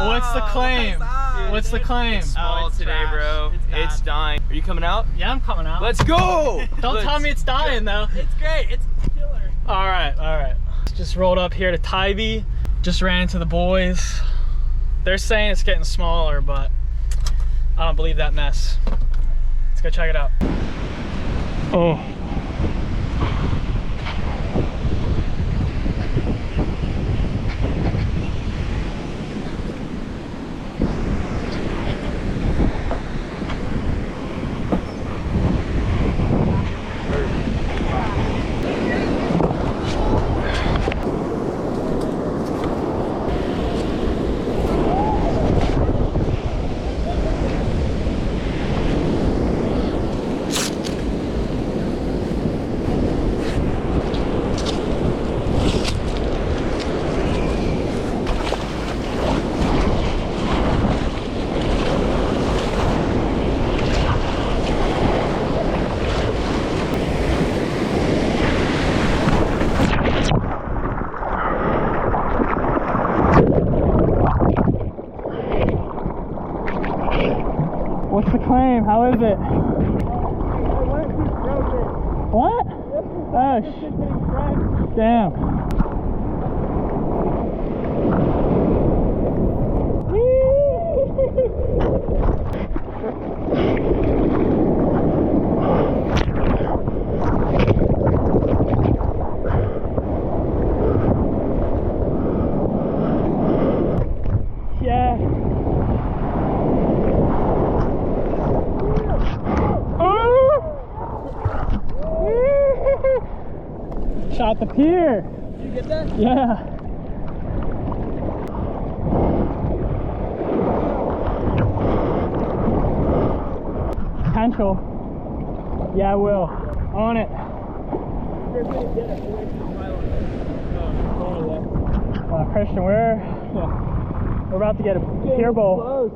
What's the claim? What's the claim? It's small today, bro. It's dying. Are you coming out? Yeah, I'm coming out. Let's go! Don't tell me it's dying though. It's great. It's killer. All right. Just rolled up here to Tybee. Just ran into the boys. They're saying it's getting smaller, but I don't believe that mess. Let's go check it out. Oh. What's the claim? How is it? What? Oh, damn. Yeah. Shot the pier. Did you get that? Yeah. Potential. Yeah, I will. On it. Christian, we're about to get a pier bowl.